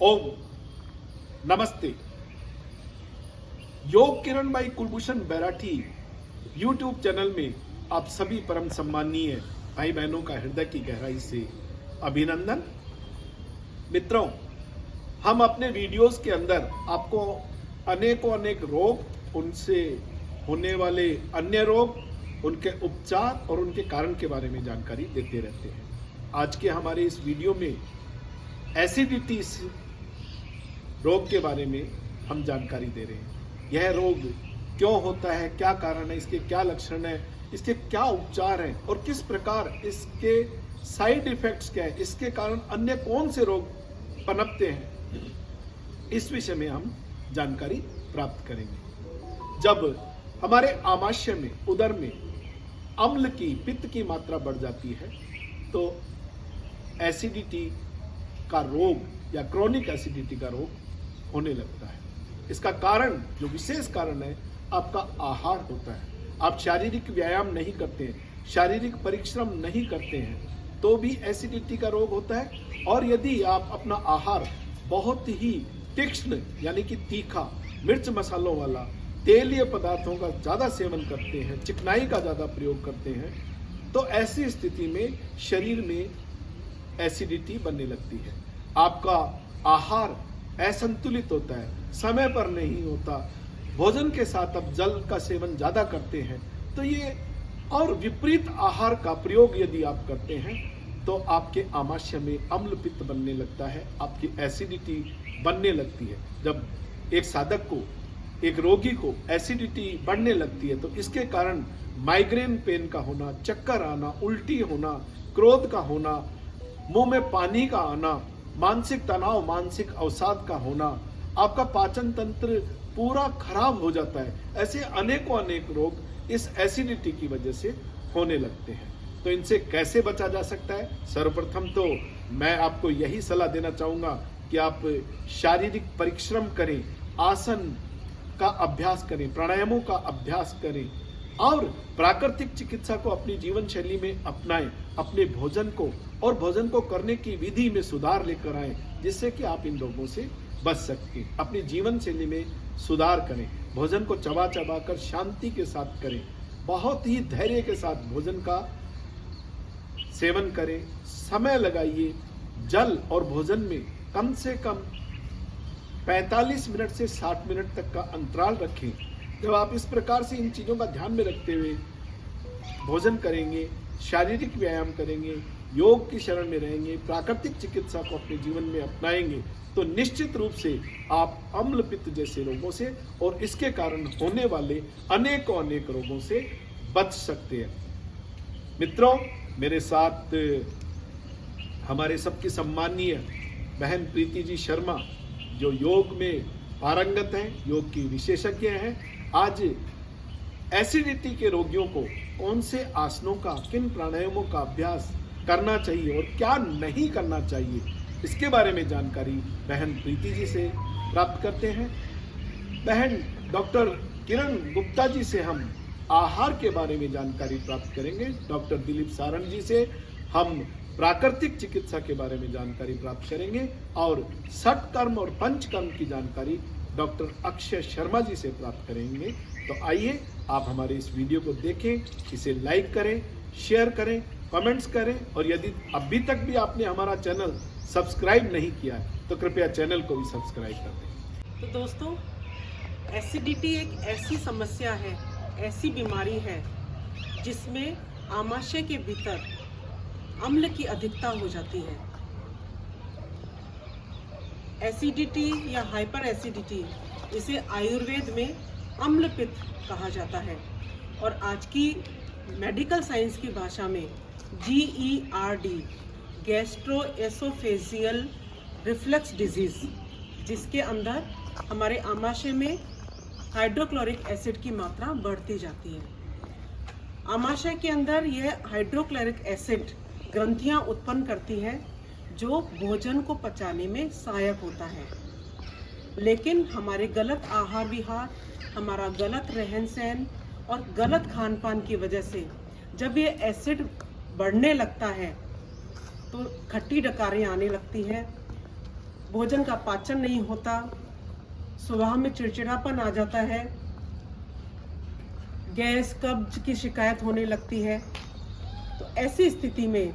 ओम नमस्ते। योग किरण भाई कुलभूषण बैराठी यूट्यूब चैनल में आप सभी परम सम्माननीय भाई बहनों का हृदय की गहराई से अभिनंदन। मित्रों, हम अपने वीडियोस के अंदर आपको अनेक रोग, उनसे होने वाले अन्य रोग, उनके उपचार और उनके कारण के बारे में जानकारी देते रहते हैं। आज के हमारे इस वीडियो में एसिडिटी रोग के बारे में हम जानकारी दे रहे हैं। यह रोग क्यों होता है, क्या कारण है, इसके क्या लक्षण है, इसके क्या उपचार हैं और किस प्रकार इसके साइड इफेक्ट्स क्या है, इसके कारण अन्य कौन से रोग पनपते हैं, इस विषय में हम जानकारी प्राप्त करेंगे। जब हमारे आमाशय में, उदर में अम्ल की, पित्त की मात्रा बढ़ जाती है तो एसिडिटी का रोग या क्रोनिक एसिडिटी का रोग होने लगता है। इसका कारण, जो विशेष कारण है, आपका आहार होता है। आप शारीरिक व्यायाम नहीं करते हैं, शारीरिक परिश्रम नहीं करते हैं तो भी एसिडिटी का रोग होता है। और यदि आप अपना आहार बहुत ही तीक्ष्ण यानी कि तीखा, मिर्च मसालों वाला, तेलीय पदार्थों का ज़्यादा सेवन करते हैं, चिकनाई का ज़्यादा प्रयोग करते हैं, तो ऐसी स्थिति में शरीर में एसिडिटी बनने लगती है। आपका आहार असंतुलित होता है, समय पर नहीं होता, भोजन के साथ आप जल का सेवन ज़्यादा करते हैं, तो ये और विपरीत आहार का प्रयोग यदि आप करते हैं तो आपके आमाशय में अम्ल पित्त बनने लगता है, आपकी एसिडिटी बनने लगती है। जब एक साधक को, एक रोगी को एसिडिटी बढ़ने लगती है तो इसके कारण माइग्रेन पेन का होना, चक्कर आना, उल्टी होना, क्रोध का होना, मुंह में पानी का आना, मानसिक तनाव, मानसिक अवसाद का होना, आपका पाचन तंत्र पूरा खराब हो जाता है। ऐसे अनेक रोग इस एसिडिटी की वजह से होने लगते हैं। तो इनसे कैसे बचा जा सकता है? सर्वप्रथम तो मैं आपको यही सलाह देना चाहूँगा कि आप शारीरिक परिश्रम करें, आसन का अभ्यास करें, प्राणायामों का अभ्यास करें और प्राकृतिक चिकित्सा को अपनी जीवन शैली में अपनाएं। अपने भोजन को और भोजन को करने की विधि में सुधार लेकर आएं, जिससे कि आप इन रोगों से बच सकें। अपनी जीवन शैली में सुधार करें, भोजन को चबा चबा कर शांति के साथ करें, बहुत ही धैर्य के साथ भोजन का सेवन करें, समय लगाइए। जल और भोजन में कम से कम 45 मिनट से 60 मिनट तक का अंतराल रखें। जब आप इस प्रकार से इन चीज़ों का ध्यान में रखते हुए भोजन करेंगे, शारीरिक व्यायाम करेंगे, योग की शरण में रहेंगे, प्राकृतिक चिकित्सा को अपने जीवन में अपनाएंगे, तो निश्चित रूप से आप अम्ल पित्त जैसे रोगों से और इसके कारण होने वाले अनेक रोगों से बच सकते हैं। मित्रों, मेरे साथ हमारे सबकी सम्माननीय बहन प्रीति जी शर्मा, जो योग में पारंगत हैं, योग की विशेषज्ञ हैं, आज एसिडिटी के रोगियों को कौन से आसनों का, किन प्राणायामों का अभ्यास करना चाहिए और क्या नहीं करना चाहिए, इसके बारे में जानकारी बहन प्रीति जी से प्राप्त करते हैं। बहन डॉक्टर किरण गुप्ता जी से हम आहार के बारे में जानकारी प्राप्त करेंगे। डॉक्टर दिलीप सारंग जी से हम प्राकृतिक चिकित्सा के बारे में जानकारी प्राप्त करेंगे और षटकर्म और पंचकर्म की जानकारी डॉक्टर अक्षय शर्मा जी से प्राप्त करेंगे। तो आइए आप हमारे इस वीडियो को देखें, इसे लाइक करें, शेयर करें, कमेंट्स करें और यदि अभी तक भी आपने हमारा चैनल सब्सक्राइब नहीं किया है तो कृपया चैनल को भी सब्सक्राइब कर दें। तो दोस्तों, एसिडिटी एक ऐसी समस्या है, ऐसी बीमारी है जिसमें आमाशय के भीतर अम्ल की अधिकता हो जाती है। एसिडिटी या हाइपर एसिडिटी, इसे आयुर्वेद में अम्ल पित्त कहा जाता है और आज की मेडिकल साइंस की भाषा में GERD, गैस्ट्रोएसोफेजियल रिफ्लक्स डिजीज, जिसके अंदर हमारे आमाशय में हाइड्रोक्लोरिक एसिड की मात्रा बढ़ती जाती है। आमाशय के अंदर यह हाइड्रोक्लोरिक एसिड ग्रंथियां उत्पन्न करती है जो भोजन को पचाने में सहायक होता है। लेकिन हमारे गलत आहार विहार, हमारा गलत रहन सहन और गलत खान पान की वजह से जब ये एसिड बढ़ने लगता है तो खट्टी डकारें आने लगती हैं, भोजन का पाचन नहीं होता, स्वभाव में चिड़चिड़ापन आ जाता है, गैस कब्ज की शिकायत होने लगती है। तो ऐसी स्थिति में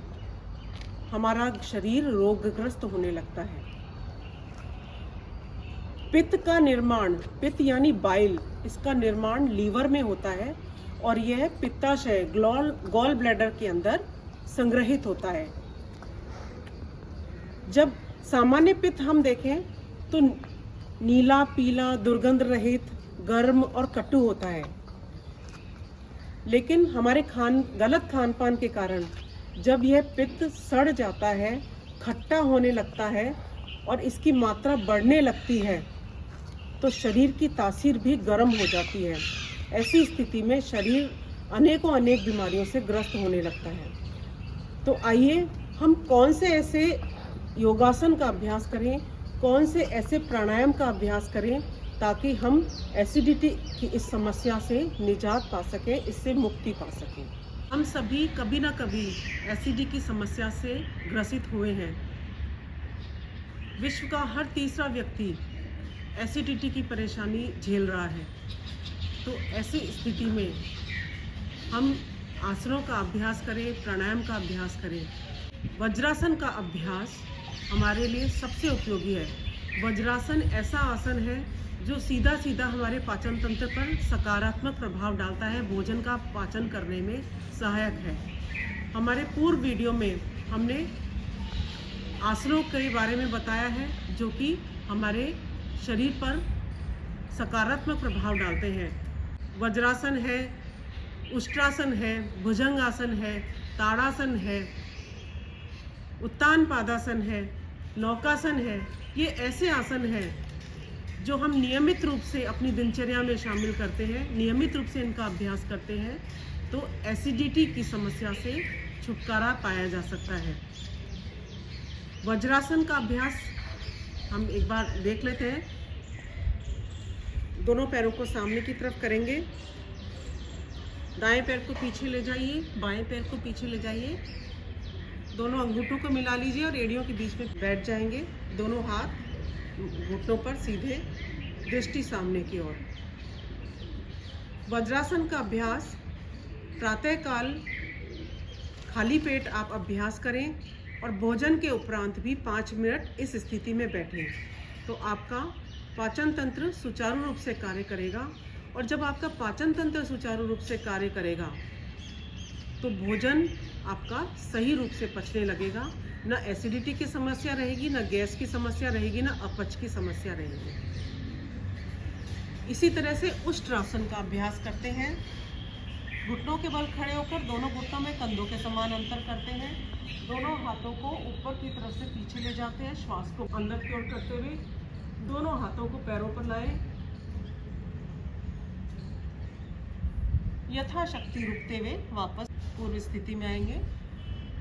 हमारा शरीर रोगग्रस्त होने लगता है। पित्त का निर्माण, पित्त यानी बाइल, इसका निर्माण लीवर में होता है और यह पित्ताशय गॉल ब्लैडर के अंदर संग्रहित होता है। जब सामान्य पित्त हम देखें तो नीला, पीला, दुर्गंध रहित, गर्म और कटु होता है। लेकिन हमारे गलत खान पान के कारण जब यह पित्त सड़ जाता है, खट्टा होने लगता है और इसकी मात्रा बढ़ने लगती है, तो शरीर की तासीर भी गर्म हो जाती है। ऐसी स्थिति में शरीर अनेक बीमारियों से ग्रस्त होने लगता है। तो आइए हम कौन से ऐसे योगासन का अभ्यास करें, कौन से ऐसे प्राणायाम का अभ्यास करें ताकि हम एसिडिटी की इस समस्या से निजात पा सकें, इससे मुक्ति पा सकें। हम सभी कभी ना कभी एसिडिटी की समस्या से ग्रसित हुए हैं। विश्व का हर तीसरा व्यक्ति एसिडिटी की परेशानी झेल रहा है। तो ऐसी स्थिति में हम आसनों का अभ्यास करें, प्राणायाम का अभ्यास करें। वज्रासन का अभ्यास हमारे लिए सबसे उपयोगी है। वज्रासन ऐसा आसन है जो सीधा हमारे पाचन तंत्र पर सकारात्मक प्रभाव डालता है, भोजन का पाचन करने में सहायक है। हमारे पूर्व वीडियो में हमने आसनों के बारे में बताया है जो कि हमारे शरीर पर सकारात्मक प्रभाव डालते हैं। वज्रासन है, उष्ट्रासन है, भुजंगासन है, ताड़ासन है, उत्तान पादासन है, नौकासन है। ये ऐसे आसन हैं जो हम नियमित रूप से अपनी दिनचर्या में शामिल करते हैं, नियमित रूप से इनका अभ्यास करते हैं तो एसिडिटी की समस्या से छुटकारा पाया जा सकता है। वज्रासन का अभ्यास हम एक बार देख लेते हैं। दोनों पैरों को सामने की तरफ करेंगे, दाएं पैर को पीछे ले जाइए, बाएं पैर को पीछे ले जाइए, दोनों अंगूठों को मिला लीजिए और एड़ियों के बीच में बैठ जाएंगे। दोनों हाथ घुटनों पर सीधे, दृष्टि सामने की ओर। वज्रासन का अभ्यास प्रातःकाल खाली पेट आप अभ्यास करें और भोजन के उपरांत भी 5 मिनट इस स्थिति में बैठें तो आपका पाचन तंत्र सुचारू रूप से कार्य करेगा। और जब आपका पाचन तंत्र सुचारू रूप से कार्य करेगा तो भोजन आपका सही रूप से पचने लगेगा। ना एसिडिटी की समस्या रहेगी, ना गैस की समस्या रहेगी, ना अपच की समस्या रहेगी। इसी तरह से उष्ट्रासन का अभ्यास करते हैं। घुटनों के बल खड़े होकर दोनों घुटनों में कंधों के समान अंतर करते हैं। दोनों हाथों को ऊपर की तरफ से पीछे ले जाते हैं, श्वास को अंदर की ओर करते हुए दोनों हाथों को पैरों पर लाएं। यथाशक्ति रुकते हुए वापस पूर्व स्थिति में आएंगे।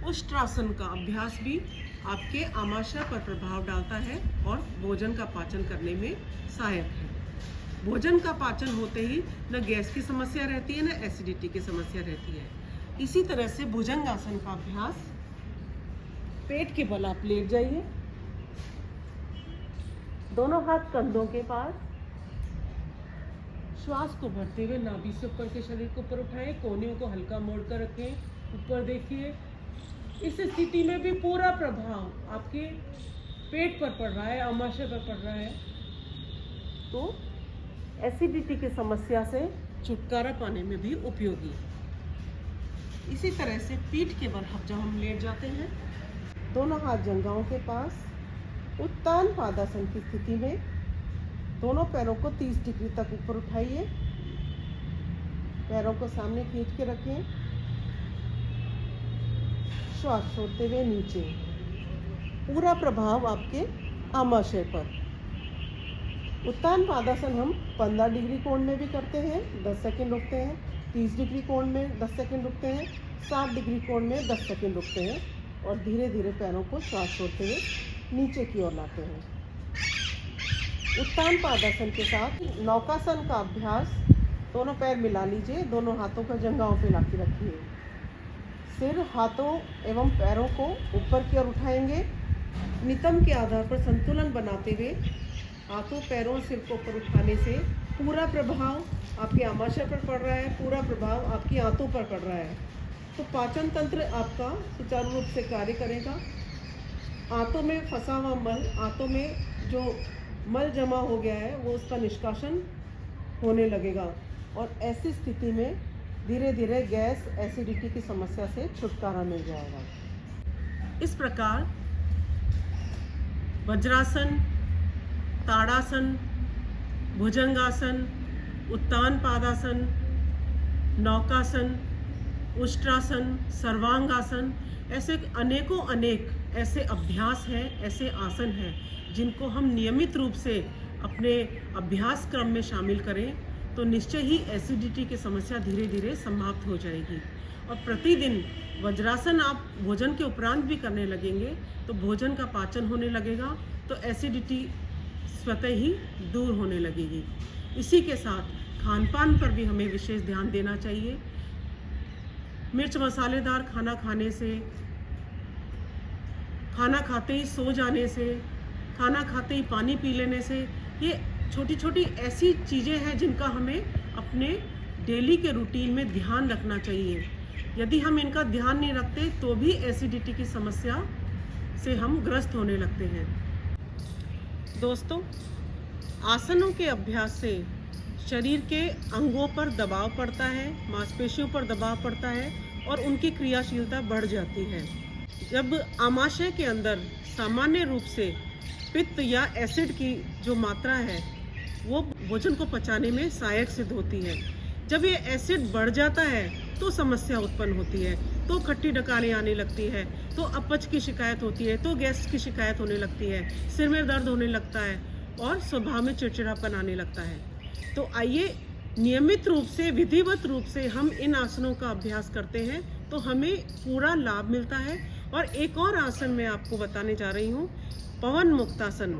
उष्ट्रासन का अभ्यास भी आपके आमाशय पर प्रभाव डालता है और भोजन का पाचन करने में सहायक है। भोजन का पाचन होते ही न गैस की समस्या रहती है, न एसिडिटी की समस्या रहती है। इसी तरह से भुजंगासन का अभ्यास, पेट के बल आप लेट जाइए, दोनों हाथ कंधों के पास, श्वास को भरते हुए नाभि से ऊपर के शरीर को ऊपर उठाएं, कोहनियों को हल्का मोड़ कर रखें, ऊपर देखिए। इस स्थिति में भी पूरा प्रभाव आपके पेट पर पड़ रहा है, आमाशय पर पड़ रहा है, तो एसिडिटी की समस्या से छुटकारा पाने में भी उपयोगी। इसी तरह से पीठ के बल जब हम लेट जाते हैं, दोनों हाथ जंघाओं के पास, उत्तान पादासन की स्थिति में दोनों पैरों को 30 डिग्री तक ऊपर उठाइए, पैरों को सामने खींच के रखें, श्वास छोड़ते हुए नीचे। पूरा प्रभाव आपके आमाशय पर। उत्तान पादासन हम 15 डिग्री कोण में भी करते हैं, 10 सेकंड रुकते हैं, 30 डिग्री कोण में 10 सेकंड रुकते हैं, 60 डिग्री कोण में 10 सेकंड रुकते हैं और धीरे धीरे पैरों को श्वास छोड़ते हुए नीचे की ओर लाते हैं। उत्तान पादासन के साथ नौकासन का अभ्यास, दोनों पैर मिला लीजिए, दोनों हाथों को जंघाओं पे लाके रखिए। सिर, हाथों एवं पैरों को ऊपर की ओर उठाएंगे, नितंब के आधार पर संतुलन बनाते हुए हाथों पैरों और सिर को ऊपर उठाने से पूरा प्रभाव आपके आमाशय पर पड़ रहा है, पूरा प्रभाव आपकी आंतों पर पड़ रहा है। तो पाचन तंत्र आपका सुचारू रूप से कार्य करेगा। आंतों में फंसा हुआ मल, आंतों में जो मल जमा हो गया है वो उसका निष्कासन होने लगेगा और ऐसी स्थिति में धीरे धीरे गैस एसिडिटी की समस्या से छुटकारा मिल जाएगा। इस प्रकार वज्रासन, ताड़ासन, भुजंगासन, उत्तान पादासन, नौकासन, उष्ट्रासन, सर्वांगासन, ऐसे अनेक ऐसे अभ्यास हैं, ऐसे आसन हैं जिनको हम नियमित रूप से अपने अभ्यास क्रम में शामिल करें तो निश्चय ही एसिडिटी की समस्या धीरे धीरे समाप्त हो जाएगी। और प्रतिदिन वज्रासन आप भोजन के उपरांत भी करने लगेंगे तो भोजन का पाचन होने लगेगा, तो एसिडिटी स्वतः ही दूर होने लगेगी। इसी के साथ खान पान पर भी हमें विशेष ध्यान देना चाहिए। मिर्च मसालेदार खाना खाने से, खाना खाते ही सो जाने से, खाना खाते ही पानी पी लेने से, ये छोटी छोटी ऐसी चीज़ें हैं जिनका हमें अपने डेली के रूटीन में ध्यान रखना चाहिए। यदि हम इनका ध्यान नहीं रखते तो भी एसिडिटी की समस्या से हम ग्रस्त होने लगते हैं। दोस्तों, आसनों के अभ्यास से शरीर के अंगों पर दबाव पड़ता है, मांसपेशियों पर दबाव पड़ता है और उनकी क्रियाशीलता बढ़ जाती है। जब आमाशय के अंदर सामान्य रूप से पित्त या एसिड की जो मात्रा है वो भोजन को पचाने में सहायक सिद्ध होती है। जब ये एसिड बढ़ जाता है तो समस्या उत्पन्न होती है, तो खट्टी डकारें आने लगती है, तो अपच की शिकायत होती है, तो गैस की शिकायत होने लगती है, सिर में दर्द होने लगता है और स्वभाव में चिड़चिड़ापन आने लगता है। तो आइए नियमित रूप से, विधिवत रूप से हम इन आसनों का अभ्यास करते हैं तो हमें पूरा लाभ मिलता है। और एक और आसन मैं आपको बताने जा रही हूँ, पवन मुक्तासन।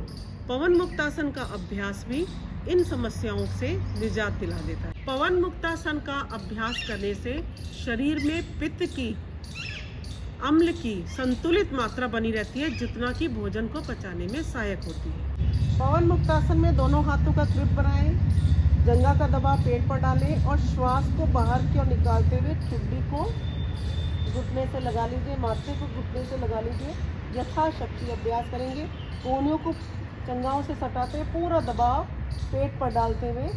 पवन मुक्तासन का अभ्यास भी इन समस्याओं से निजात दिला देता है। पवन मुक्तासन का अभ्यास करने से शरीर में पित्त की, अम्ल की संतुलित मात्रा बनी रहती है, जितना कि भोजन को पचाने में सहायक होती है। पवन मुक्तासन में दोनों हाथों का ग्रिप बनाएं, जंघा का दबाव पेट पर डालें और श्वास को बाहर की ओर निकालते हुए ठुड्डी को घुटने से लगा लीजिए, माथे को घुटने से लगा लीजिए। यथाशक्ति अभ्यास करेंगे। कोहनियों को चंगाओं से सटाते हुए पूरा दबाव पेट पर डालते हुए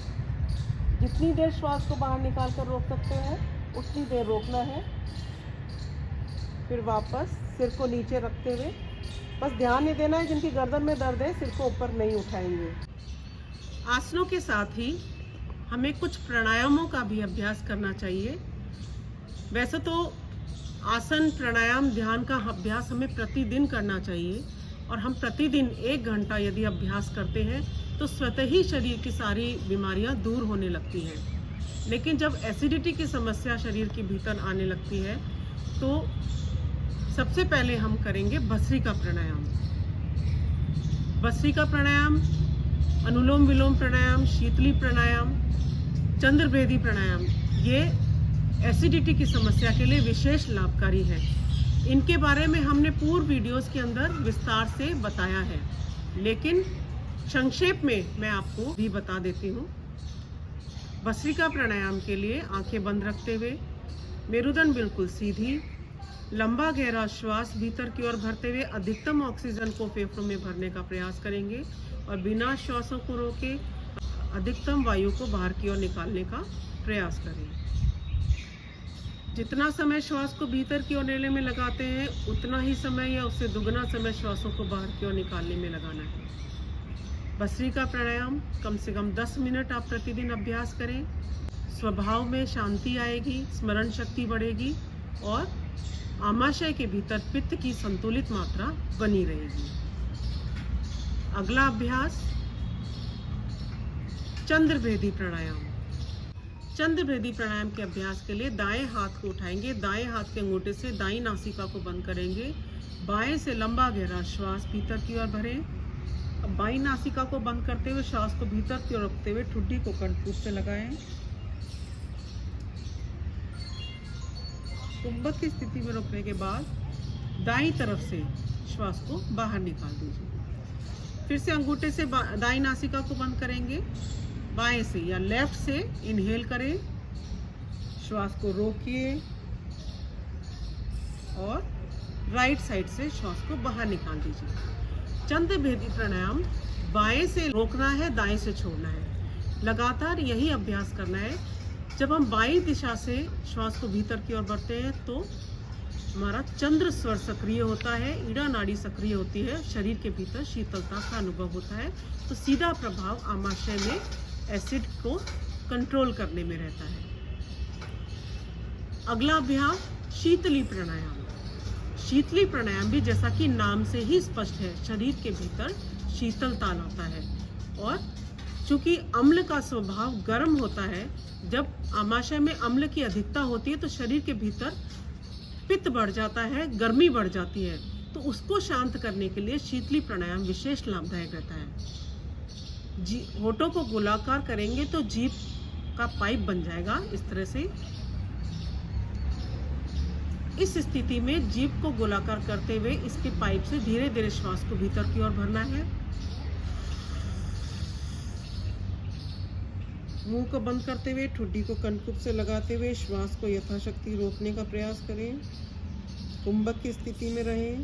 जितनी देर श्वास को बाहर निकाल कर रोक सकते हैं उतनी देर रोकना है। फिर वापस सिर को नीचे रखते हुए, बस ध्यान नहीं देना है जिनकी गर्दन में दर्द है सिर को ऊपर नहीं उठाएंगे। आसनों के साथ ही हमें कुछ प्राणायामों का भी अभ्यास करना चाहिए। वैसे तो आसन, प्राणायाम, ध्यान का अभ्यास हमें प्रतिदिन करना चाहिए और हम प्रतिदिन 1 घंटा यदि अभ्यास करते हैं तो स्वतः ही शरीर की सारी बीमारियां दूर होने लगती हैं। लेकिन जब एसिडिटी की समस्या शरीर के भीतर आने लगती है तो सबसे पहले हम करेंगे भस्त्रिका प्राणायाम। भस्त्रिका प्राणायाम, अनुलोम विलोम प्राणायाम, शीतली प्राणायाम, चंद्रभेदी प्राणायाम, ये एसिडिटी की समस्या के लिए विशेष लाभकारी है। इनके बारे में हमने पूर्व वीडियोस के अंदर विस्तार से बताया है, लेकिन संक्षेप में मैं आपको भी बता देती हूँ। भस्त्रिका प्राणायाम के लिए आंखें बंद रखते हुए, मेरुदंड बिल्कुल सीधी, लंबा गहरा श्वास भीतर की ओर भरते हुए अधिकतम ऑक्सीजन को फेफड़ों में भरने का प्रयास करेंगे और बिना श्वासों को रोके अधिकतम वायु को बाहर की ओर निकालने का प्रयास करें। जितना समय श्वास को भीतर की ओर लेने में लगाते हैं उतना ही समय या उससे दुगना समय श्वासों को बाहर की ओर निकालने में लगाना है। भस्त्रिका प्राणायाम कम से कम 10 मिनट आप प्रतिदिन अभ्यास करें। स्वभाव में शांति आएगी, स्मरण शक्ति बढ़ेगी और आमाशय के भीतर पित्त की संतुलित मात्रा बनी रहेगी। अगला अभ्यास चंद्रभेदी प्राणायाम। चंद्रभेदी प्राणायाम के अभ्यास के लिए दाएं हाथ को उठाएंगे, दाएं हाथ के अंगूठे से दाईं नासिका को बंद करेंगे, बाएं से लंबा गहरा श्वास भीतर की ओर भरें। अब बाईं नासिका को बंद करते हुए श्वास को भीतर की ओर रखते हुए ठुड्डी को कंठपूर से लगाएं। कुंभक की स्थिति में रोकने के बाद दाईं तरफ से श्वास को बाहर निकाल दीजिए। फिर से अंगूठे से दाईं नासिका को बंद करेंगे, बाएं से या लेफ्ट से इनहेल करें, श्वास को रोकिए और राइट साइड से श्वास को बाहर निकाल दीजिए। चंद्र भेदी प्राणायाम बाएं से रोकना है, दाएं से छोड़ना है। लगातार यही अभ्यास करना है। जब हम बाईं दिशा से श्वास को भीतर की ओर बढ़ते हैं तो हमारा चंद्र स्वर सक्रिय होता है, ईड़ा नाड़ी सक्रिय होती है, शरीर के भीतर शीतलता का अनुभव होता है। तो सीधा प्रभाव आमाशय में एसिड को कंट्रोल करने में रहता है। अगला अभ्यास शीतली प्राणायाम। शीतली प्राणायाम भी जैसा कि नाम से ही स्पष्ट है, शरीर के भीतर शीतलता लाता है। और चूंकि अम्ल का स्वभाव गर्म होता है, जब आमाशय में अम्ल की अधिकता होती है तो शरीर के भीतर पित्त बढ़ जाता है, गर्मी बढ़ जाती है। तो उसको शांत करने के लिए शीतली प्राणायाम विशेष लाभदायक रहता है। होठों को गोलाकार करेंगे तो जीभ का पाइप बन जाएगा इस तरह से। इस स्थिति में जीभ को गोलाकार करते हुए इसके पाइप से धीरे धीरे श्वास को भीतर की ओर भरना है। मुंह को बंद करते हुए ठुड्डी को कनकुब से लगाते हुए श्वास को यथाशक्ति रोकने का प्रयास करें। कुंभक की स्थिति में रहें।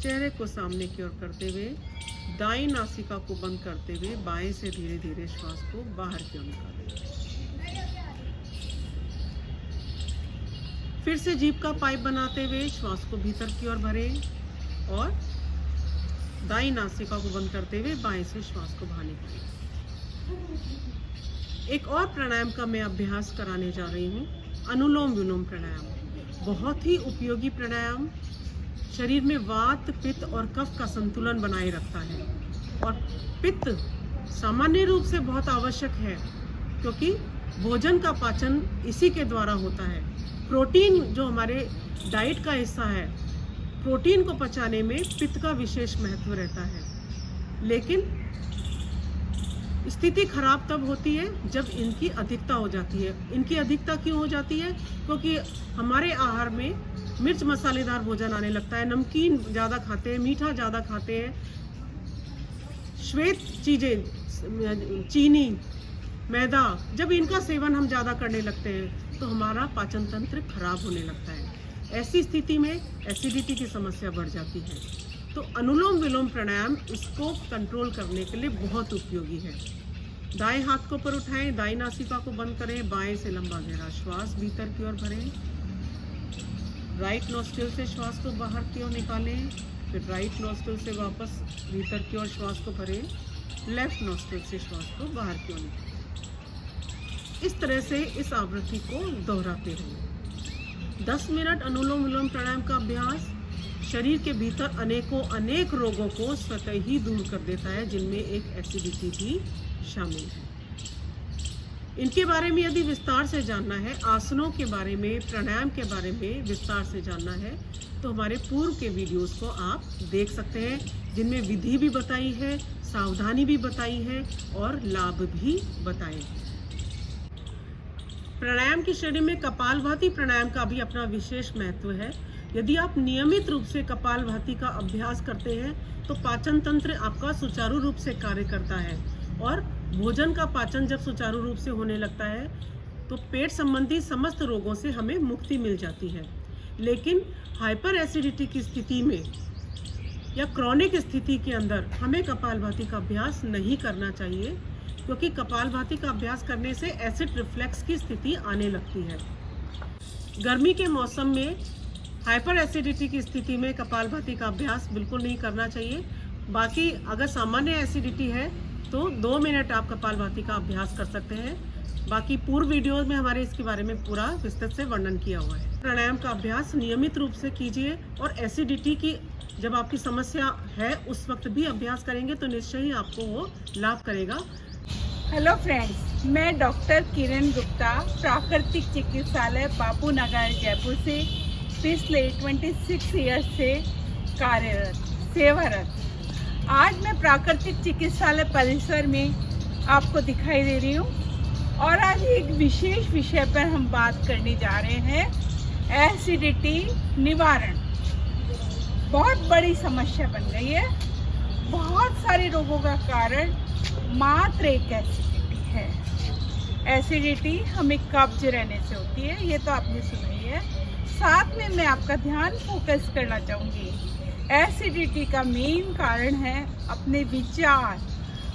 चेहरे को सामने की ओर करते हुए दाईं नासिका को बंद करते हुए बाएं से धीरे धीरे श्वास को बाहर की ओर निकालें। फिर से जीभ का पाइप बनाते हुए श्वास को भीतर की ओर भरें और दाईं नासिका को बंद करते हुए बाएं से श्वास को बाहर निकालें। एक और प्राणायाम का मैं अभ्यास कराने जा रही हूँ, अनुलोम विलोम प्राणायाम। बहुत ही उपयोगी प्राणायाम, शरीर में वात, पित्त और कफ का संतुलन बनाए रखता है। और पित्त सामान्य रूप से बहुत आवश्यक है क्योंकि भोजन का पाचन इसी के द्वारा होता है। प्रोटीन जो हमारे डाइट का हिस्सा है, प्रोटीन को पचाने में पित्त का विशेष महत्व रहता है। लेकिन स्थिति खराब तब होती है जब इनकी अधिकता हो जाती है। इनकी अधिकता क्यों हो जाती है? क्योंकि हमारे आहार में मिर्च मसालेदार भोजन आने लगता है, नमकीन ज़्यादा खाते हैं, मीठा ज़्यादा खाते हैं, श्वेत चीज़ें, चीनी, मैदा, जब इनका सेवन हम ज़्यादा करने लगते हैं तो हमारा पाचन तंत्र खराब होने लगता है। ऐसी स्थिति में एसिडिटी की समस्या बढ़ जाती है। तो अनुलोम विलोम प्राणायाम इसको कंट्रोल करने के लिए बहुत उपयोगी है। दाएं हाथ को ऊपर उठाएं, दाईं नासिका को बंद करें, बाएं से लंबा गहरा श्वास भीतर की ओर भरें, राइट नोस्ट्रिल से श्वास को बाहर की ओर निकालें, फिर राइट नोस्ट्रिल से वापस भीतर की ओर श्वास को भरें, लेफ्ट नोस्ट्रिल से श्वास को बाहर की ओर निकालें। इस तरह से इस आवृत्ति को दोहराते रहें। 10 मिनट अनुलोम विलोम प्राणायाम का अभ्यास शरीर के भीतर अनेक रोगों को स्वतः ही दूर कर देता है, जिनमें एक एसिडिटी भी शामिल है। इनके बारे में यदि विस्तार से जानना है, आसनों के बारे में, प्राणायाम के बारे में विस्तार से जानना है तो हमारे पूर्व के वीडियोस को आप देख सकते हैं, जिनमें विधि भी बताई है, सावधानी भी बताई है और लाभ भी बताए हैं। प्राणायाम की श्रेणी में कपालभाति प्राणायाम का भी अपना विशेष महत्व है। यदि आप नियमित रूप से कपालभाति का अभ्यास करते हैं तो पाचन तंत्र आपका सुचारू रूप से कार्य करता है और भोजन का पाचन जब सुचारू रूप से होने लगता है तो पेट संबंधी समस्त रोगों से हमें मुक्ति मिल जाती है। लेकिन हाइपर एसिडिटी की स्थिति में या क्रॉनिक स्थिति के अंदर हमें कपालभाति का अभ्यास नहीं करना चाहिए, क्योंकि कपालभाति का अभ्यास करने से एसिड रिफ्लेक्स की स्थिति आने लगती है। गर्मी के मौसम में हाइपर एसिडिटी की स्थिति में कपालभाति का अभ्यास बिल्कुल नहीं करना चाहिए। बाकी अगर सामान्य एसिडिटी है तो 2 मिनट आप कपालभाति का अभ्यास कर सकते हैं। बाकी पूर्व वीडियो में हमारे इसके बारे में पूरा विस्तृत से वर्णन किया हुआ है। प्राणायाम का अभ्यास नियमित रूप से कीजिए और एसिडिटी की जब आपकी समस्या है उस वक्त भी अभ्यास करेंगे तो निश्चय ही आपको वो लाभ करेगा। हेलो फ्रेंड्स, मैं डॉक्टर किरण गुप्ता, प्राकृतिक चिकित्सालय बापू नगर जयपुर से पिछले 26 ईयर्स से कार्यरत सेवारत। आज मैं प्राकृतिक चिकित्सालय परिसर में आपको दिखाई दे रही हूँ और आज एक विशेष विषय पर हम बात करने जा रहे हैं, एसिडिटी निवारण। बहुत बड़ी समस्या बन गई है। बहुत सारे रोगों का कारण मात्र एक एसिडिटी है। एसिडिटी हमें कब्ज रहने से होती है, ये तो आपने सुना ही है। साथ में मैं आपका ध्यान फोकस करना चाहूँगी, एसिडिटी का मेन कारण है अपने विचार,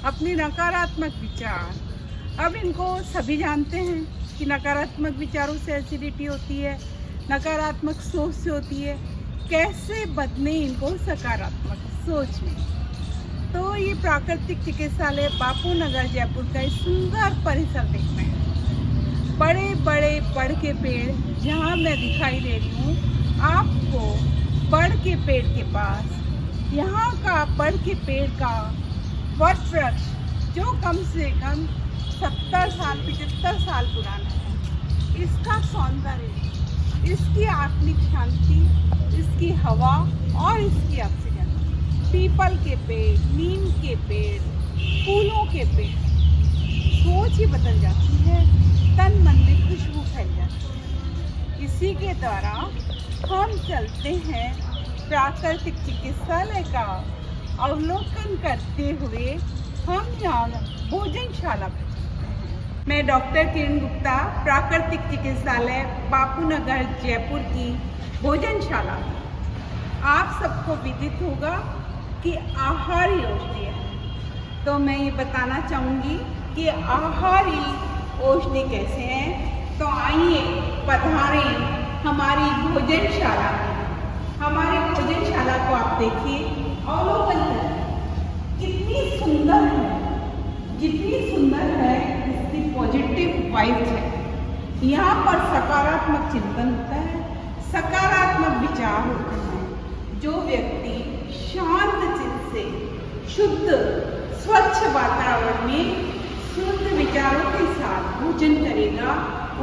अपने नकारात्मक विचार। अब इनको सभी जानते हैं कि नकारात्मक विचारों से एसिडिटी होती है, नकारात्मक सोच से होती है। कैसे बदले इनको सकारात्मक सोच में? तो ये प्राकृतिक चिकित्सालय बापू नगर जयपुर का एक सुंदर परिसर देखना है। बड़े बड़े बड़ के पेड़ जहाँ मैं दिखाई दे रही हूँ आपको, बड़ के पेड़ के पास, यहाँ का बड़ के पेड़ का वृक्ष जो कम से कम 70 साल 75 साल पुराना है, इसका सौंदर्य, इसकी आत्मिक शांति, इसकी हवा और इसकी ऑक्सीजन, पीपल के पेड़, नीम के पेड़, फूलों के पेड़, सोच ही बदल जाती है, तन मन में खुशबू फैल जाती है। इसी के द्वारा हम चलते हैं प्राकृतिक चिकित्सालय का अवलोकन करते हुए हम यहाँ भोजनशाला पर चलते हैं। मैं डॉक्टर किरण गुप्ता, प्राकृतिक चिकित्सालय बापू नगर जयपुर की भोजनशाला। आप सबको विदित होगा कि आहारी औषधि है, तो मैं ये बताना चाहूँगी कि आहारी औषधि कैसे हैं। तो आइए पधारें हमारी भोजनशाला में। हमारे भोजनशाला को आप देखिए, अवलोकन करें, कितनी सुंदर है, जितनी सुंदर है इसकी पॉजिटिव वाइब्स है। यहाँ पर सकारात्मक चिंतन होता है, सकारात्मक विचार होते हैं। जो व्यक्ति शांत चित्त से शुद्ध स्वच्छ वातावरण में शुद्ध विचारों के साथ भोजन करेगा,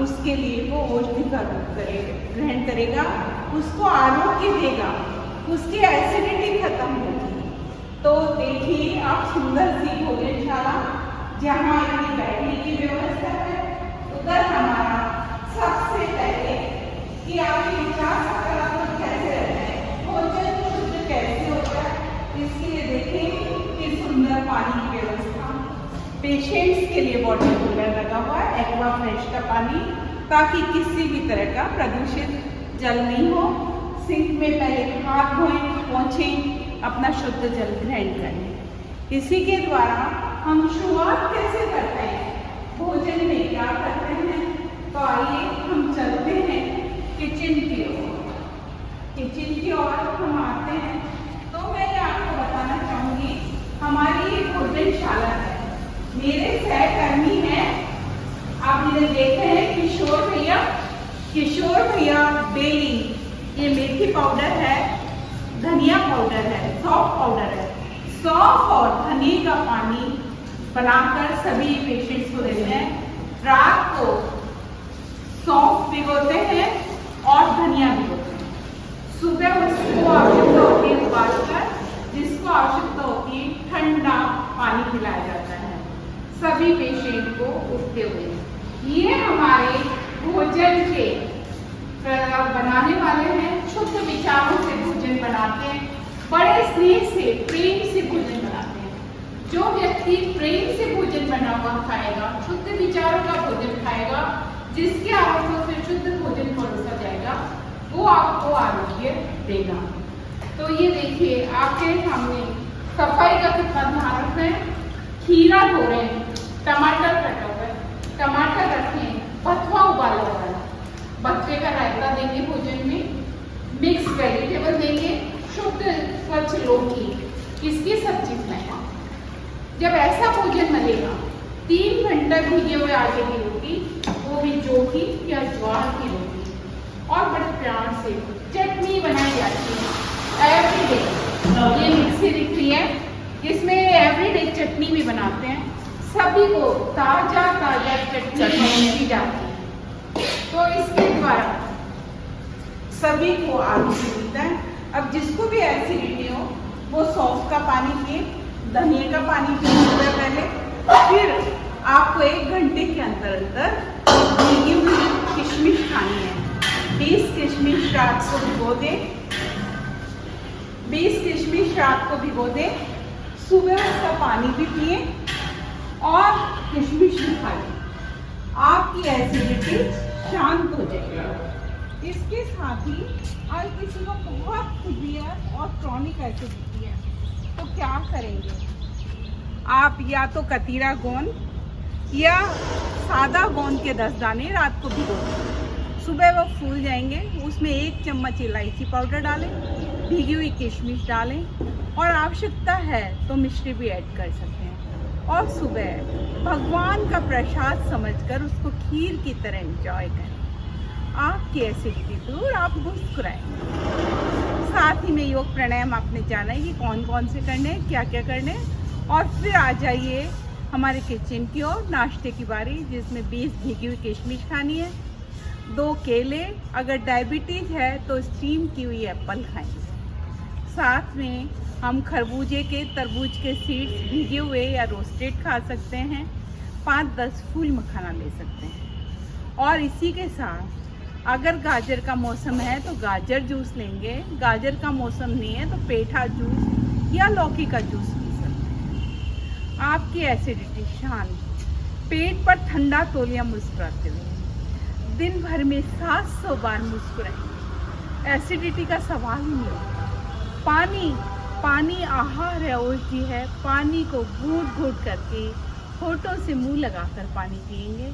उसके लिए वो औषधि का ग्रहण करेगा, उसको आरोग्य देगा, उसकी एसिडिटी खत्म होगी। तो देखिए आप सुंदर सी भोजनशाला, जहाँ इनकी बैठने की व्यवस्था है। उधर हमारा सबसे पहले कि आपके विचार सकारात्मक कैसे रहते हैं, भोजन शुद्ध कैसे होता है, इसके लिए देखें कि सुंदर पानी की व्यवस्था, पेशेंट्स के लिए वाटर कूलर लगा हुआ है, एक्वा फ्रेश का पानी, ताकि किसी भी तरह का प्रदूषित जल नहीं हो। सिंक में पहले हाथ धोएं, पोंछें, अपना शुद्ध जल ग्रहण करें। इसी के द्वारा हम शुरुआत कैसे करते हैं, भोजन में क्या करते हैं। तो आइए हम चलते हैं किचन की ओर। किचन की ओर हम आते हैं तो मैं आपको बताना चाहूँगी, हमारी ये भोजनशाला है। मेरे सहकर्मी हैं, आप इन्हें देख रहे हैं, किशोर भैया बेली, ये मेथी पाउडर है, धनिया पाउडर है, सौंफ पाउडर है। सौंफ और धनिया का पानी बनाकर सभी पेशेंट्स को देते हैं। रात को सौंफ भिगोते हैं और धनिया भिगोते हैं, सुबह उसको आवश्यकता होती है उबालकर, जिसको आवश्यकता होती है ठंडा पानी पिलाया जाता है सभी पेशेंट को उठते हुए। ये हमारे भोजन के बनाने वाले हैं, शुद्ध विचारों से भोजन बनाते हैं, बड़े स्नेह से प्रेम से भोजन बनाते हैं। जो व्यक्ति प्रेम से भोजन बना हुआ खाएगा, शुद्ध विचारों का भोजन खाएगा, जिसके हाथों से शुद्ध भोजन परोसा जाएगा, वो आपको आरोग्य देगा। तो ये देखिए आपके सामने सफाई का कितना ध्यान रखना है। खीरा धो रहे हैं, टमाटर कटा हुआ है, टमाटर रखें, बथुआ उबाला हुआ है, बथुए का रायता देंगे भोजन में, मिक्स वेजिटेबल देंगे, शुद्ध स्वच्छ लौकी, इसकी सब्जी बनाएगा। जब ऐसा भोजन मिलेगा, 3 घंटे भीगे हुए आटे की रोटी, वो भी जौ की या ज्वार की रोटी, और बड़े प्यार से चटनी बनाई जाती है एवरीडे। ये मिक्सी दिख रही है, इसमें एवरीडे चटनी भी बनाते हैं। सभी को ताजा चटनी दी जाती है, तो इसके द्वारा सभी को आरोग्य मिलता है। अब जिसको भी एसिडिटी हो, वो सौंफ का पानी पिए, धनिया का पानी पिए सुबह पहले, फिर आपको 1 घंटे के अंदर भीगी हुई किशमिश खानी है। 20 किशमिश रात को भिगो दें, 20 किशमिश रात को भिगो दें, सुबह उसका पानी भी पिए और किशमिश भी खाएं। आपकी एसिडिटी शांत हो जाएगी। इसके साथ ही अगर किसी को बहुत सीवियर और क्रॉनिक एसिडिटी है तो क्या करेंगे, आप या तो कतीरा गोंद या सादा गोंद के 10 दाने रात को भिगो दें, सुबह वो फूल जाएंगे, उसमें 1 चम्मच इलायची पाउडर डालें, भीगी हुई किशमिश डालें और आवश्यकता है तो मिश्री भी ऐड कर सकते हैं और सुबह भगवान का प्रसाद समझकर उसको खीर की तरह एंजॉय करें। आपकी एसिडिटी दूर, आप मुस्कुराएं। साथ ही में योग प्राणायाम आपने जाना है कि कौन कौन से करने हैं, क्या क्या करने हैं। और फिर आ जाइए हमारे किचन की ओर, नाश्ते की बारी, जिसमें 20 भीगी हुई किशमिश खानी है, 2 केले, अगर डायबिटीज है तो स्टीम की हुई एप्पल खाएंगे। साथ में हम खरबूजे के, तरबूज के सीड्स भीगे हुए या रोस्टेड खा सकते हैं, 5-10 फूल मखाना ले सकते हैं। और इसी के साथ अगर गाजर का मौसम है तो गाजर जूस लेंगे, गाजर का मौसम नहीं है तो पेठा जूस या लौकी का जूस पी सकते हैं। आपकी एसिडिटी शांत, पेट पर ठंडा तौलिया मुस्कुराते हुए दिन भर में 700 बार मुस्कुराएं। एसिडिटी का सवाल ही नहीं होता। पानी आहार है, औषधि है। पानी को घूट घूट करके होठों से मुंह लगाकर पानी पिएंगे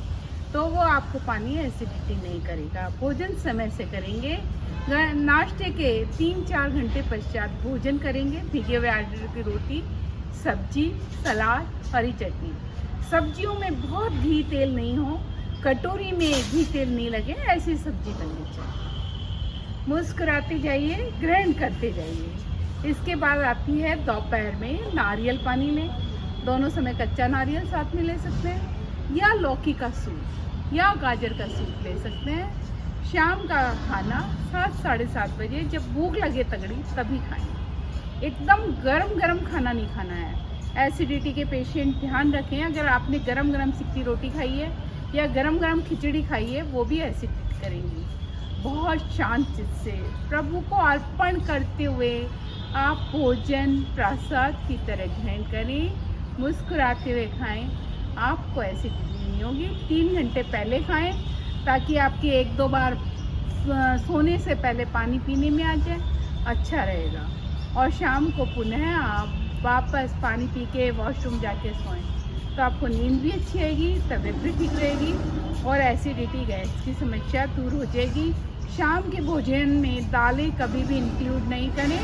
तो वो आपको पानी एसिडिटी नहीं करेगा। भोजन समय से करेंगे, नाश्ते के 3-4 घंटे पश्चात भोजन करेंगे, भीगे हुए आटे की रोटी, सब्जी, सलाद, हरी चटनी। सब्जियों में बहुत घी तेल नहीं हो, कटोरी में घी तेल नहीं लगे, ऐसी सब्जी बननी चाहिए। मुस्कुराते जाइए, ग्रहण करते जाइए। इसके बाद आती है दोपहर में नारियल पानी लें, दोनों समय कच्चा नारियल साथ में ले सकते हैं, या लौकी का सूप या गाजर का सूप ले सकते हैं। शाम का खाना 7-7:30 बजे जब भूख लगे तगड़ी तभी खाएं। एकदम गरम खाना नहीं खाना है। एसिडिटी के पेशेंट ध्यान रखें, अगर आपने गरम सिक्की रोटी खाई है या गरम खिचड़ी खाई है वो भी एसिडिटी करेंगी। बहुत शांत चित्त से प्रभु को अर्पण करते हुए आप भोजन प्रसाद की तरह ग्रहण करें, मुस्कुराते हुए खाएं, आपको एसिडिटी नहीं होगी। 3 घंटे पहले खाएं ताकि आपकी 1-2 बार सोने से पहले पानी पीने में आ जाए, अच्छा रहेगा। और शाम को पुनः आप वापस पानी पी के वॉशरूम जाके सोएं तो आपको नींद भी अच्छी आएगी, तबीयत भी ठीक रहेगी और एसिडिटी गैस की समस्या दूर हो जाएगी। शाम के भोजन में दालें कभी भी इंक्लूड नहीं करें।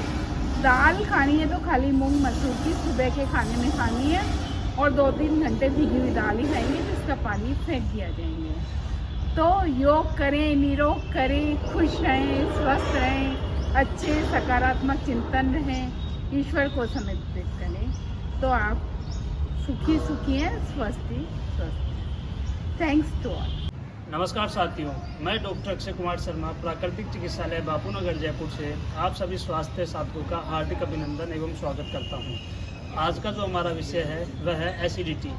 दाल खानी है तो खाली मूंग मसूर की सुबह के खाने में खानी है और 2-3 घंटे भीगी हुई दाल ही खाएंगे जिसका पानी फेंक दिया जाएंगे। तो योग करें, निरोग करें, खुश रहें, स्वस्थ रहें, अच्छे सकारात्मक चिंतन रहें, ईश्वर को समर्पित करें तो आप सुखी हैं, स्वस्थ। Thanks to all. नमस्कार साथियों, मैं डॉक्टर अक्षय कुमार शर्मा, प्राकृतिक चिकित्सालय बापू नगर जयपुर से आप सभी स्वास्थ्य साथियों का हार्दिक अभिनंदन एवं स्वागत करता हूं। आज का जो हमारा विषय है वह है एसिडिटी।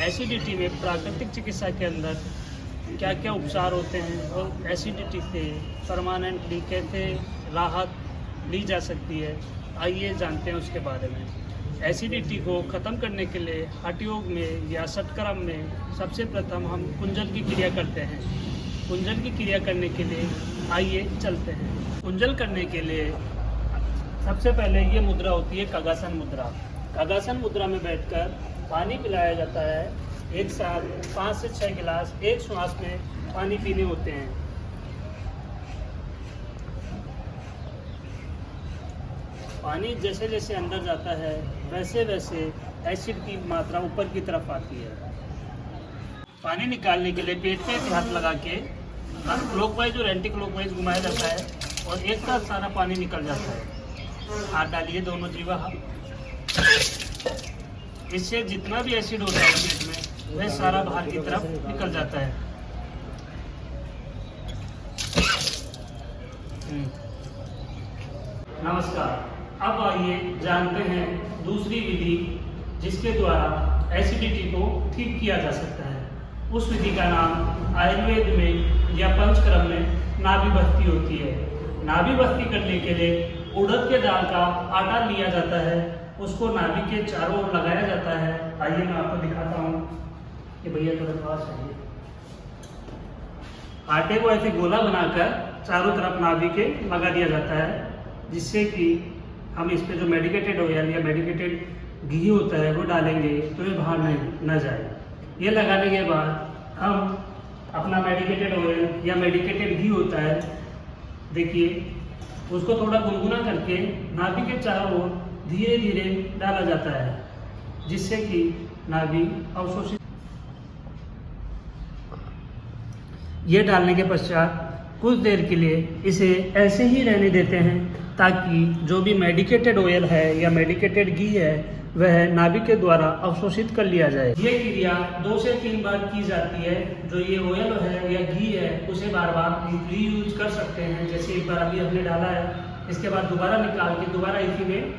एसिडिटी में प्राकृतिक चिकित्सा के अंदर क्या क्या उपचार होते हैं और एसिडिटी से परमानेंटली कैसे राहत ली जा सकती है, आइए जानते हैं उसके बारे में। एसिडिटी को ख़त्म करने के लिए हठ योग में या षटक्रम में सबसे प्रथम हम कुंजल की क्रिया करते हैं। कुंजल की क्रिया करने के लिए आइए चलते हैं। कुंजल करने के लिए सबसे पहले ये मुद्रा होती है कगासन मुद्रा। कगासन मुद्रा में बैठकर पानी पिलाया जाता है। एक साथ 5 से 6 गिलास एक श्वास में पानी पीने होते हैं। पानी जैसे जैसे अंदर जाता है वैसे वैसे एसिड की मात्रा ऊपर की तरफ आती है। पानी निकालने के लिए पेट पे हाथ लगा के क्लॉकवाइज और एंटी क्लॉकवाइज घुमाया जाता है और एक साथ सारा पानी निकल जाता है। हाथ डालिए दोनों जीवा। इससे जितना भी एसिड होता है पेट में वह सारा बाहर की तरफ निकल जाता है। नमस्कार, अब आइए जानते हैं दूसरी विधि जिसके द्वारा एसिडिटी को ठीक किया जा सकता है। उस विधि का नाम आयुर्वेद में या पंचकर्म में नाभि बस्ती होती है। नाभि बस्ती करने के लिए उड़द के दाल का आटा लिया जाता है, उसको नाभि के चारों ओर लगाया जाता है। आइए मैं आपको दिखाता हूँ कि भैया थोड़ा पास आइए। आटे को ऐसे गोला बनाकर चारों तरफ नाभि के लगा दिया जाता है, जिससे कि हम इस पे जो मेडिकेटेड ऑयल या मेडिकेटेड घी होता है वो डालेंगे तो ये बाहर न जाए। ये लगाने के बाद हम अपना मेडिकेटेड ऑयल या मेडिकेटेड घी होता है, देखिए उसको थोड़ा गुनगुना करके नाभि के चारों ओर धीरे धीरे डाला जाता है, जिससे कि नाभि अवशोषित। ये डालने के पश्चात कुछ देर के लिए इसे ऐसे ही रहने देते हैं, ताकि जो भी मेडिकेटेड ऑयल है या मेडिकेटेड घी है वह नाभि के द्वारा अवशोषित कर लिया जाए। ये क्रिया 2 से 3 बार की जाती है। जो ये ऑयल है या घी है उसे बार बार रीयूज कर सकते हैं। जैसे एक बार अभी हमने डाला है, इसके बाद दोबारा निकाल के दोबारा इसी में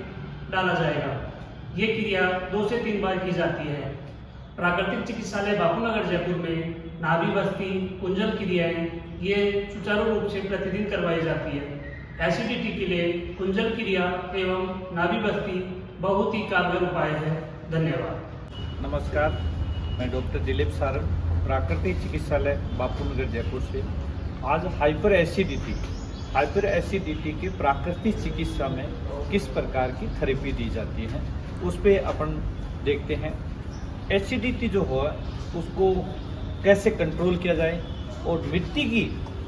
डाला जाएगा। ये क्रिया 2 से 3 बार की जाती है। प्राकृतिक चिकित्सालय बापूनगर जयपुर में नाभि बस्ती कुंजल क्रियाएं ये सुचारू रूप से प्रतिदिन करवाई जाती है। एसिडिटी के लिए कुंजल क्रिया एवं नाभि बस्ती बहुत ही कारगर उपाय है। धन्यवाद। नमस्कार, मैं डॉक्टर दिलीप सारन, प्राकृतिक चिकित्सालय बापूनगर जयपुर से। आज हाइपर एसिडिटी की प्राकृतिक चिकित्सा में किस प्रकार की थेरेपी दी जाती है उस पर अपन देखते हैं। एसिडिटी जो हो उसको कैसे कंट्रोल किया जाए, और मिट्टी की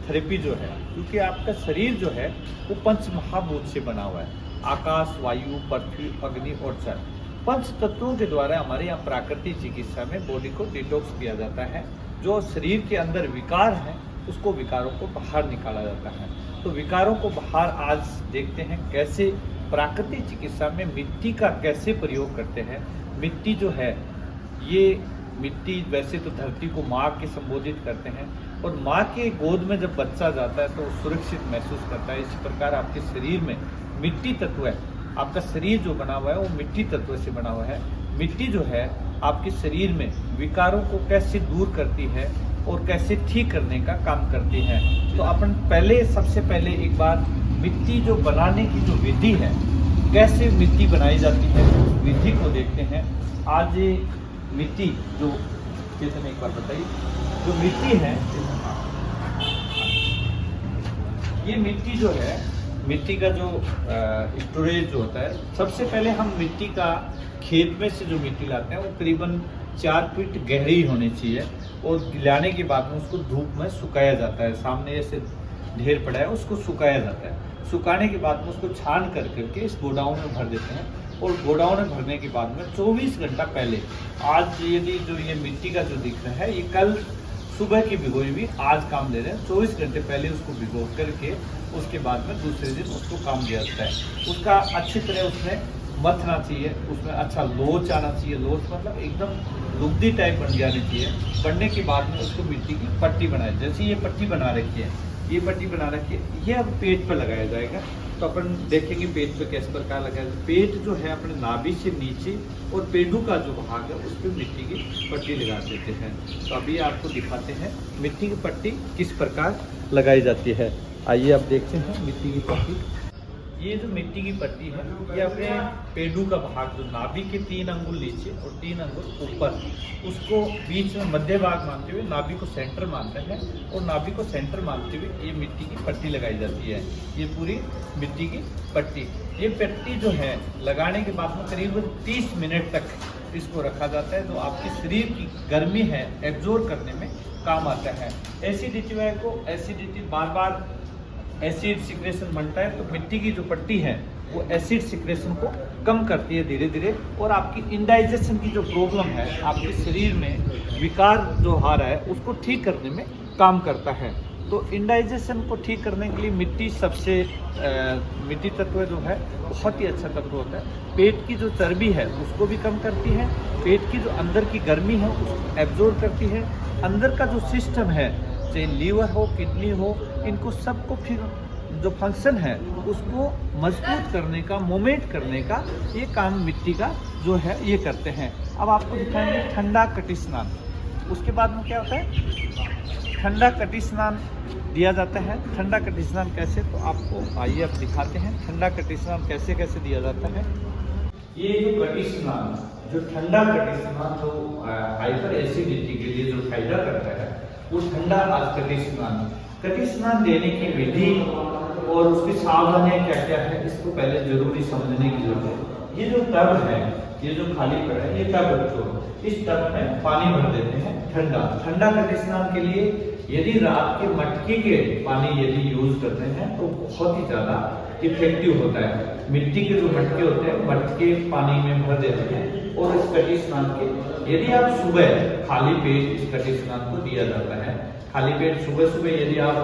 थेरेपी जो है, क्योंकि आपका शरीर जो है वो पंच महाभूत से बना हुआ है, आकाश, वायु, पृथ्वी, अग्नि और जल। पंच तत्वों के द्वारा हमारे यहाँ प्राकृतिक चिकित्सा में बॉडी को डिटॉक्स किया जाता है। जो शरीर के अंदर विकार है उसको विकारों को बाहर निकाला जाता है। तो विकारों को बाहर आज देखते हैं कैसे प्राकृतिक चिकित्सा में मिट्टी का कैसे प्रयोग करते हैं। मिट्टी जो है, ये मिट्टी वैसे तो धरती को माँ के संबोधित करते हैं, और माँ के गोद में जब बच्चा जाता है तो वो सुरक्षित महसूस करता है। इसी प्रकार आपके शरीर में मिट्टी तत्व है, आपका शरीर जो बना हुआ है वो मिट्टी तत्व से बना हुआ है। मिट्टी जो है आपके शरीर में विकारों को कैसे दूर करती है और कैसे ठीक करने का काम करती है। तो अपन सबसे पहले एक बार मिट्टी जो बनाने की जो विधि है, कैसे मिट्टी बनाई जाती है उस विधि को देखते हैं। आज मिट्टी जो कितने एक बार बताइए, जो मिट्टी है, ये मिट्टी जो है, मिट्टी का जो स्टोरेज जो होता है, सबसे पहले हम मिट्टी का खेत में से जो मिट्टी लाते हैं वो करीबन 4 फीट गहरी होनी चाहिए, और लाने के बाद में उसको धूप में सुखाया जाता है। सामने ऐसे ढेर पड़ा है उसको सुखाया जाता है। सुखाने के बाद में उसको छान करके इस गोडाउन में भर देते हैं, और गोडाउन में भरने के बाद में 24 घंटा पहले, आज यदि जो ये मिट्टी का जो दिख रहा है ये कल सुबह की भिगोई हुई आज काम दे रहे हैं, 24 घंटे पहले उसको भिगो करके उसके बाद में दूसरे दिन उसको काम दिया जाता है। उसका अच्छी तरह उसमें मथना चाहिए, उसमें अच्छा लोच आना चाहिए। लोच मतलब एकदम लुगदी टाइप बन जानी चाहिए। बनने के बाद में उसको मिट्टी की पट्टी बनाए, जैसे ये पट्टी बना रखी है, ये पट्टी बना रखी है, ये अब पेट पर लगाया जाएगा। तो अपन देखेंगे पेट पे किस प्रकार लगाया। पेट जो है अपने नाभि से नीचे और पेडू का जो भाग है उस पर मिट्टी की पट्टी लगा देते हैं। तो अभी आपको दिखाते हैं मिट्टी की पट्टी किस प्रकार लगाई जाती है। आइए आप देखते हैं मिट्टी की पट्टी। ये जो मिट्टी की पट्टी है ये अपने पेडू का भाग, जो नाभि के 3 अंगुल नीचे और 3 अंगुल ऊपर, उसको बीच में मध्य भाग मानते हुए नाभि को सेंटर मानते हैं, और नाभि को सेंटर मानते हुए ये मिट्टी की पट्टी लगाई जाती है। ये पूरी मिट्टी की पट्टी, ये पट्टी जो है लगाने के बाद में करीबन 30 मिनट तक इसको रखा जाता है। जो आपके शरीर की गर्मी है एब्जॉर्ब करने में काम आता है। एसिडिटी बार बार एसिड सिक्रेशन बनता है, तो मिट्टी की जो पट्टी है वो एसिड सिक्रेशन को कम करती है धीरे धीरे, और आपकी इंडाइजेशन की जो प्रॉब्लम है, आपके शरीर में विकार जो आ रहा है उसको ठीक करने में काम करता है। तो इंडाइजेशन को ठीक करने के लिए मिट्टी मिट्टी तत्व जो है बहुत ही अच्छा तत्व होता है। पेट की जो चर्बी है उसको भी कम करती है, पेट की जो अंदर की गर्मी है उसको एब्जॉर्ब करती है। अंदर का जो सिस्टम है, चाहे लीवर हो, किडनी हो, इनको सबको फिर जो फंक्शन है उसको मजबूत करने का, मोमेंट करने का ये काम मिट्टी का जो है ये करते हैं। अब आपको दिखाएंगे ठंडा कटी स्नान। उसके बाद में क्या होता है, ठंडा कटी स्नान दिया जाता है। ठंडा कटी स्नान कैसे, तो आपको आइए अब दिखाते हैं ठंडा कटी स्नान कैसे कैसे दिया जाता है। ये जो कटी स्नान, जो ठंडा कटी स्नान जो हाइपर एसिडिटी के लिए जो फायदा करता है, वो ठंडा आज कटी स्नान देने की विधि और उसकी सावधानियां क्या क्या है, इसको पहले जरूरी समझने की जरूरत है। ये जो टब है, ये जो खाली पड़ा है, ये टब रखो, इस टब में पानी भर देते हैं ठंडा कटी स्नान के लिए। यदि रात के मटके के पानी यदि यूज करते हैं तो बहुत ही ज्यादा इफेक्टिव होता है। मिट्टी के जो मटके होते हैं, मटके पानी में भर देते हैं और इस कटी स्नान के, यदि आप सुबह खाली पेट इस कटी स्नान को दिया जाता है। खाली पेट सुबह यदि आप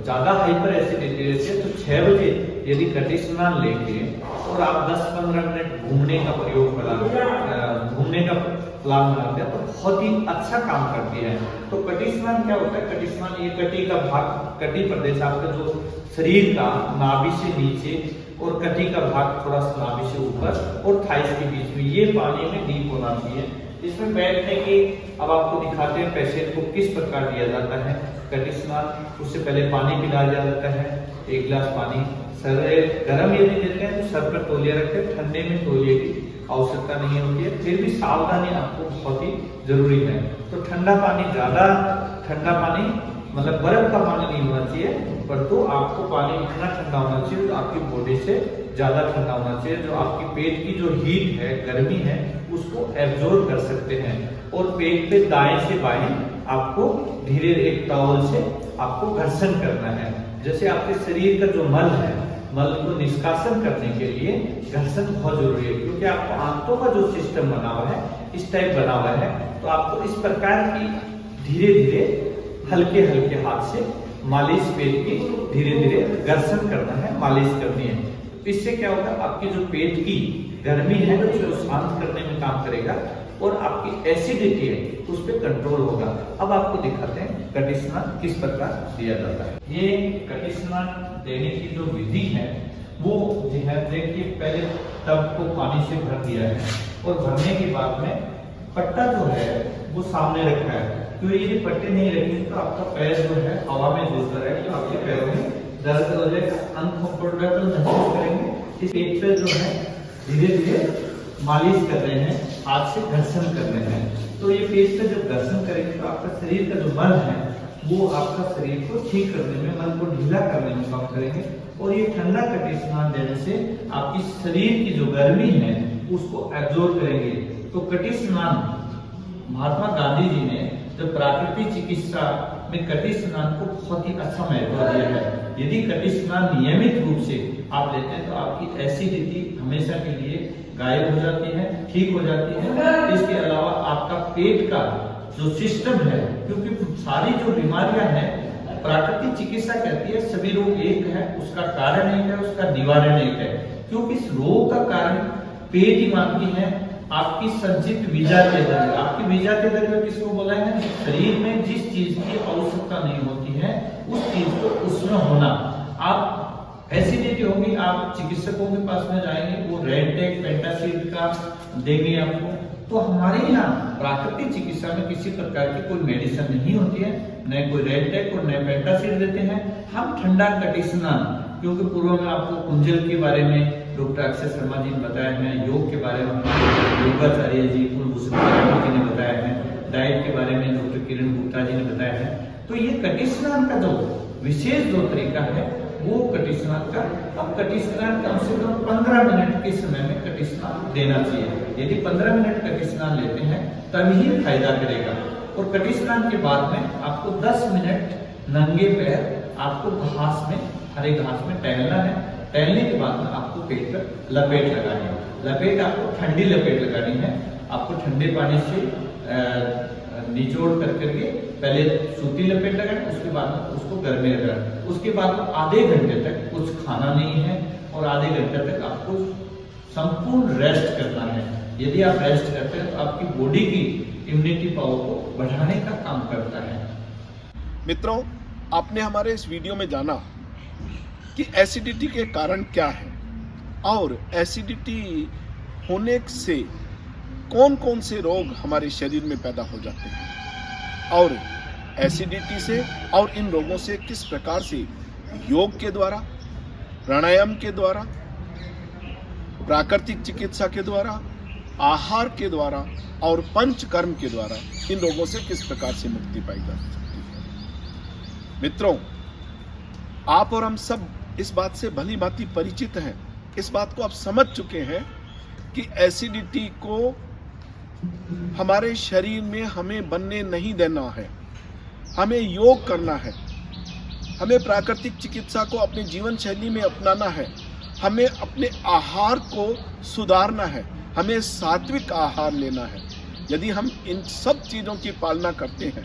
ज्यादा हाइपर एसिडिटी रहती है तो 6 बजे यदि कटी स्नान लेके और आप 10-15 मिनट घूमने का प्लान बनाते हैं तो बहुत ही अच्छा काम करती है। तो कटी स्नान क्या होता है, कटी स्नान ये कटी का भाग, कटी प्रदेश आपका जो शरीर का नाभि से नीचे और कटी का भाग थोड़ा सा नाभि से ऊपर और थाइस के बीच में, ये पानी में डीप होना चाहिए। इसमें बैठने की, अब आपको दिखाते हैं पेशेंट को किस प्रकार दिया जाता है कटी स्नान। उससे पहले पानी पिलाया जाता है, 1 गिलास पानी। सर गर्म यदि देते हैं तो सर पर तौलिया रखते हैं, ठंडे में तौलिए की आवश्यकता नहीं होती है। फिर भी सावधानी आपको बहुत ही जरूरी है। तो ठंडा पानी, ज्यादा ठंडा पानी मतलब बर्फ का पानी नहीं होना चाहिए, पर तो आपको पानी इतना ठंडा होना चाहिए जो आपकी बॉडी से ज्यादा ठंडा होना चाहिए, जो आपकी पेट की जो हीट है, गर्मी है, उसको एब्जॉर्ब कर सकते हैं। और पेट पे दाएं से बाएं आपको धीरे एक टॉवल से आपको घर्षण करना है। जैसे आपके शरीर का जो मल है, मल को निष्कासन करने के लिए घर्षण बहुत जरूरी है, क्योंकि आपको आंतों का जो सिस्टम बना हुआ है इस टाइप बना हुआ है। तो आपको इस प्रकार की धीरे धीरे हल्के हल्के हाथ से मालिश, पेट की धीरे धीरे घर्षण करना है, मालिश करनी है। इससे क्या होगा, आपकी जो पेट की गर्मी है उसको शांत करने में काम करेगा और आपकी एसिडिटी है उस पर कंट्रोल होगा। अब आपको दिखाते हैं कटी स्नान किस प्रकार दिया जाता है। ये कटी स्नान देने की जो विधि है वो जो है, देखिए पहले टब को पानी से भर दिया है और भरने के बाद में पट्टा जो है वो सामने रखा है, क्योंकि यदि पट्टे नहीं रखेंगे तो आपका पैर जो है हवा में घूमता रहेगा, तो आपके पैरों में दर्द हो जाएगा, अनकंफर्टेबल महसूस करेंगे। इस पेट पे जो है धीरे धीरे मालिश कर रहे हैं, हाथ से घर्षण कर रहे हैं। तो ये पेट पे जब घर्षण करेंगे तो आपका शरीर का जो मल है वो आपका शरीर को ठीक करने में, मल को ढीला करने में काम करेंगे। और ये ठंडा कटी स्नान देने से आपकी शरीर की जो गर्मी है उसको एब्जॉर्ब करेंगे। तो कटी स्नान महात्मा गांधी जी ने जो प्राकृतिक चिकित्सा में कटी स्नान को बहुत ही अच्छा महत्व दिया है। यदि कटी स्नान नियमित रूप से आप लेते हैं तो आपकी एसिडिटी हमेशा के लिए गायब हो जाती है, ठीक हो जाती है। इसके अलावा आपका पेट का जो सिस्टम है, क्योंकि सारी जो बीमारियां हैं प्राकृतिक चिकित्सा कहती है सभी रोग एक है, उसका कारण एक है, उसका निवारण एक है। क्योंकि इस रोग का कारण पेट ही मानती है आपकी संचित विजातीय द्रव्य। आपकी विजातीय द्रव्य किसको बोला है, शरीर में जिस चीज की आवश्यकता नहीं होती है उस चीज को उसमें होना। आप एसिडिटी होगी, आप चिकित्सकों के पास में जाएंगे, वो रेडटेक पेंटासिड का देंगे आपको। तो हमारे यहाँ प्राकृतिक चिकित्सा में किसी प्रकार की कोई मेडिसिन नहीं होती है, न कोई रेडटेक और न पेंटासिड देते हैं। हम ठंडा कटी स्नान, क्योंकि पूर्व में आपको कुंजल के बारे में डॉक्टर अक्षय शर्मा जी ने बताया है, योग के बारे में योगाचार्य जी कुलभूषण जी ने बताया है, डाइट के बारे में डॉक्टर किरण गुप्ता जी ने बताया है। तो ये कटी स्नान का जो विशेष जो तरीका है वो कटी स्नान का, अब कटी स्नान कम से कम 15 मिनट के समय में कटी स्नान देना चाहिए। यदि 15 मिनट कटी स्नान लेते हैं तभी फायदा करेगा। और कटी स्नान के बाद में आपको 10 मिनट नंगे पैर आपको घास में, हरे घास में टहलना है। टहलने के बाद में आपको पेट पर लपेट लगानी है। लपेट आपको ठंडी लपेट लगानी है। आपको ठंडे पानी से निचोड़ करके पहले सूती लपेट लगाएं, उसके बाद उसको घर में लगाएं। उसके बाद आधे घंटे तक कुछ खाना नहीं है और आधे घंटे तक आपको संपूर्ण रेस्ट करना है। यदि आप रेस्ट करते हैं तो आपकी बॉडी की इम्यूनिटी पावर को बढ़ाने का काम करता है। मित्रों, आपने हमारे इस वीडियो में जाना कि एसिडिटी के कारण क्या है और एसिडिटी होने से कौन कौन से रोग हमारे शरीर में पैदा हो जाते हैं और एसिडिटी से और इन रोगों से किस प्रकार से योग के द्वारा, प्राणायाम के द्वारा, प्राकृतिक चिकित्सा के द्वारा, आहार के द्वारा और पंचकर्म के द्वारा इन रोगों से किस प्रकार से मुक्ति पाई जा सकती है। मित्रों, आप और हम सब इस बात से भली भांति परिचित हैं, इस बात को आप समझ चुके हैं कि एसिडिटी को हमारे शरीर में हमें बनने नहीं देना है, हमें योग करना है, हमें प्राकृतिक चिकित्सा को अपने जीवन शैली में अपनाना है, हमें अपने आहार को सुधारना है, हमें सात्विक आहार लेना है। यदि हम इन सब चीज़ों की पालना करते हैं,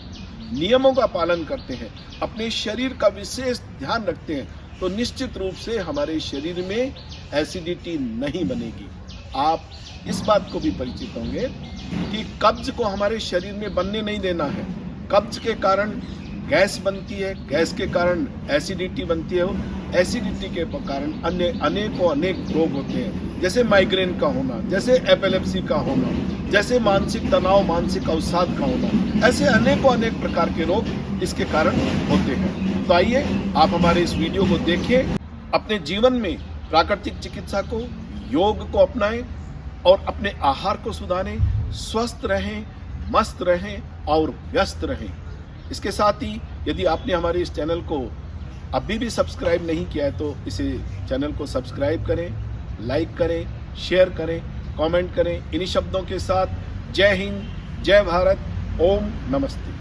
नियमों का पालन करते हैं, अपने शरीर का विशेष ध्यान रखते हैं, तो निश्चित रूप से हमारे शरीर में एसिडिटी नहीं बनेगी। आप इस बात को भी परिचित होंगे कि कब्ज को हमारे शरीर में बनने नहीं देना है। कब्ज के कारण गैस बनती है, गैस के कारण एसिडिटी बनती है, एसिडिटी के कारण अन्य अनेक रोग होते हैं, जैसे माइग्रेन का होना, जैसे एपिलेप्सी का होना, जैसे मानसिक तनाव, मानसिक अवसाद का होना, ऐसे अनेक प्रकार के रोग इसके कारण होते हैं। तो आइए आप हमारे इस वीडियो को देखें, अपने जीवन में प्राकृतिक चिकित्सा को, योग को अपनाएं और अपने आहार को सुधारें, स्वस्थ रहें, मस्त रहें और व्यस्त रहें। इसके साथ ही यदि आपने हमारे इस चैनल को अभी भी सब्सक्राइब नहीं किया है तो इसे चैनल को सब्सक्राइब करें, लाइक करें, शेयर करें, कमेंट करें। इन्हीं शब्दों के साथ जय हिंद, जय भारत, ओम नमस्ते।